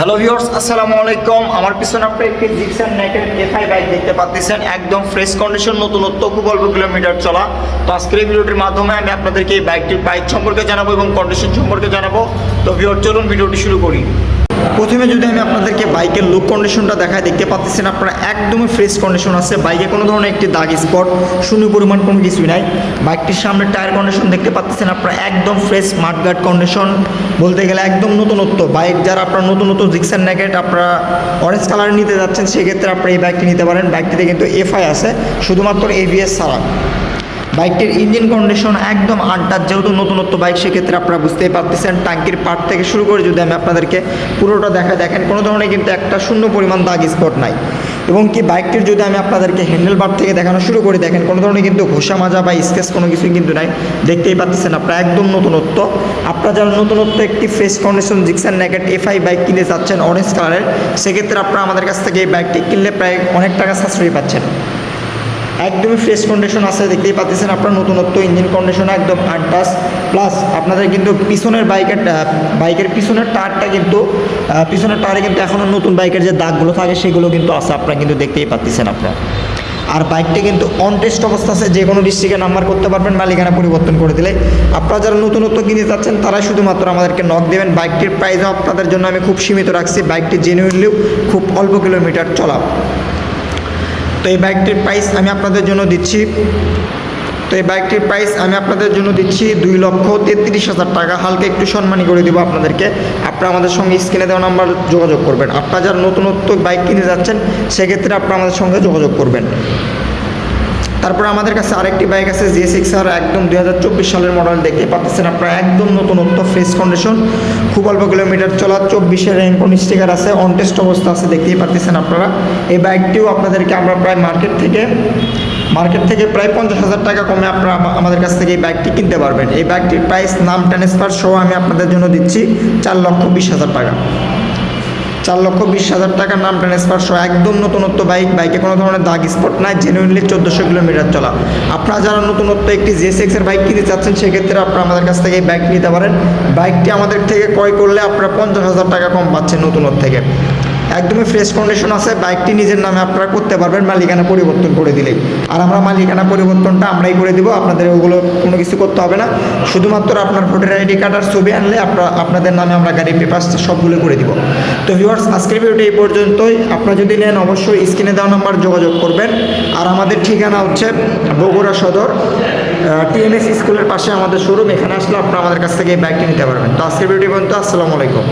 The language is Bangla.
হ্যালো ভিউয়ার্স, আসসালামু আলাইকুম। আমার পিছনে আপনি একটি জিক্সার নাইটের এফআই বাইক দেখতে পাচ্ছেন, একদম ফ্রেশ কন্ডিশন, নতুনত্ব, খুব অল্প কিলোমিটার চলা। তো আজকের এই ভিডিওটির মাধ্যমে আমি আপনাদেরকে এই বাইকটির প্রাইস সম্পর্কে জানাবো এবং কন্ডিশন সম্পর্কে জানাবো। তো ভিউয়ার্স, চলুন ভিডিওটি শুরু করি। প্রথমে যদি আমি আপনাদেরকে বাইকের লুক কন্ডিশনটা দেখাই, দেখতে পাচ্ছেন আপনারা একদমই ফ্রেশ কন্ডিশন আছে। বাইকে কোনো ধরনের একটি দাগ স্পট, শূন্য পরিমাণ কোনো কিছুই নাই। বাইকটির সামনে টায়ার কন্ডিশন দেখতে পাচ্ছেন আপনারা একদম ফ্রেশ মাডগার্ড কন্ডিশন, বলতে গেলে একদম নতুনত্ব বাইক। যারা আপনারা নতুনত্ব জিক্সার নেগেট আপনারা অরেঞ্জ কালার নিতে যাচ্ছেন, সেক্ষেত্রে আপনারা এই বাইকটি নিতে পারেন। বাইকটিতে কিন্তু এফআই আছে, শুধুমাত্র এবিএস ছাড়া। বাইকটির ইঞ্জিন কন্ডিশন একদম আড্ডার, যেহেতু নতুনত্ব বাইক, সেক্ষেত্রে আপনারা বুঝতেই পারতেছেন। টাঙ্কির পার্ট থেকে শুরু করে যদি আমি আপনাদেরকে পুরোটা দেখেন, কোনো ধরনের কিন্তু একটা শূন্য পরিমাণ দাগ স্পট নাই। এবং কি বাইকটির যদি আমি আপনাদেরকে হ্যান্ডেল বার থেকে দেখানো শুরু করি, দেখেন কোনো ধরনের কিন্তু ঘষা মাজা বা স্কেচ কোনো কিছুই কিন্তু নাই। দেখতেই পাচ্ছেন আপনারা একদম নতুনত্ব। আপনারা যারা নতুনত্ব একটি ফ্রেশ কন্ডিশন জিক্সার নেগেট এফআই বাইক কিনতে চাচ্ছেন অরেঞ্জ কালারের, সেক্ষেত্রে আপনারা আমাদের কাছ থেকে এই বাইকটি কিনলে প্রায় অনেক টাকা সাশ্রয়ী পাচ্ছেন। একদমই ফ্রেশ কন্ডিশন আছে, দেখতেই পাচ্ছেন আপনার নতুনত্ব। ইঞ্জিন কন্ডিশন একদম আনটাচ, প্লাস আপনাদের কিন্তু পিছনের বাইকের পিছনের টায়ারটা কিন্তু পিছনের টায়ারে কিন্তু এখনও নতুন বাইকের যে দাগগুলো থাকে সেগুলো কিন্তু আছে, আপনারা কিন্তু দেখতেই পাচ্ছেন আপনারা। আর বাইকটি কিন্তু অন টেস্ট অবস্থা আছে, যে কোনো ডিস্ট্রিক্টে নাম্বার করতে পারবেন, মালিকানা পরিবর্তন করে দিলে। আপনারা যারা নতুনত্ব কিনতে চাচ্ছেন তারাই শুধুমাত্র আমাদেরকে নক দেবেন। বাইকটির প্রাইসও আপনাদের জন্য আমি খুব সীমিত রাখছি। বাইকটি জেনুইনলিও খুব অল্প কিলোমিটার চলা। তো এই বাইকটির প্রাইস আমি আপনাদের জন্য দিচ্ছি 2,33,000 টাকা। হালকা একটু সম্মানী করে দিব আপনাদেরকে। আপনারা আমাদের সঙ্গে স্ক্রিনে দেওয়া নাম্বার যোগাযোগ করবেন। আপনারা যারা নতুনত্ব বাইক কিনে যাচ্ছেন, সেক্ষেত্রে আপনারা আমাদের সঙ্গে যোগাযোগ করবেন। তারপর আমাদের কাছে আরেকটি বাইক আছে GSX-R, একদম 2024 সালের মডেল। দেখতে পাচ্ছেন আপনারা একদম নতুনত্ব, ফ্রেশ কন্ডিশন, খুব অল্প কিলোমিটার চলা, 24-এর র্যাঙ্কন স্টিকার আছে, অন টেস্ট অবস্থা আছে, দেখতেই পাচ্ছেন আপনারা। এই বাইকটিও আপনাদেরকে আমরা প্রায় মার্কেট থেকে প্রায় 50,000 টাকা কমে আপনারা আমাদের কাছ থেকে এই বাইকটি কিনতে পারবেন। এই বাইকটির প্রাইস নাম ট্রান্সফার সহ আমি আপনাদের জন্য দিচ্ছি 4,20,000 টাকা। 4,20,000 টাকা নাম ট্রান্সফার সহ, একদম নতুনত্ব বাইকে কোনো ধরনের দাগ স্পট নাই, জেনুইনলি 1400 কিলোমিটার চলা। আপনারা যারা নতুনত্ব একটি GSX-এর বাইক কিনতে চাচ্ছেন, সেক্ষেত্রে আপনারা আমাদের কাছ থেকে এই বাইক নিতে পারেন। বাইকটি আমাদের থেকে ক্রয় করলে আপনারা 50,000 টাকা কম পাচ্ছেন নতুনত্ব থেকে। একদমই ফ্রেশ কন্ডিশন আছে। বাইকটি নিজের নামে আপনারা করতে পারবেন মালিকানা পরিবর্তন করে দিলেই। আর আমরা মালিকানা পরিবর্তনটা আমরাই করে দিব, আপনাদের ওগুলো কোনো কিছু করতে হবে না। শুধুমাত্র আপনার ভোটার আইডি কার্ড আর ছবি আনলে আপনাদের নামে আমরা গাড়ি পেপারস সবগুলো করে দিব। তো ভিউয়ার্স, আজকের ভিডিওটি এই পর্যন্তই। আপনারা যদি নেন, অবশ্যই স্ক্রিনে দেওয়া নাম্বার যোগাযোগ করবেন। আর আমাদের ঠিকানা হচ্ছে বগুড়া সদর, TNS স্কুলের পাশে আমাদের শোরুম। এখানে আসলে আপনারা আমাদের কাছ থেকে এই বাইকটি নিতে পারবেন। তো আজকের ভিডিও পর্যন্ত, আসসালামু আলাইকুম।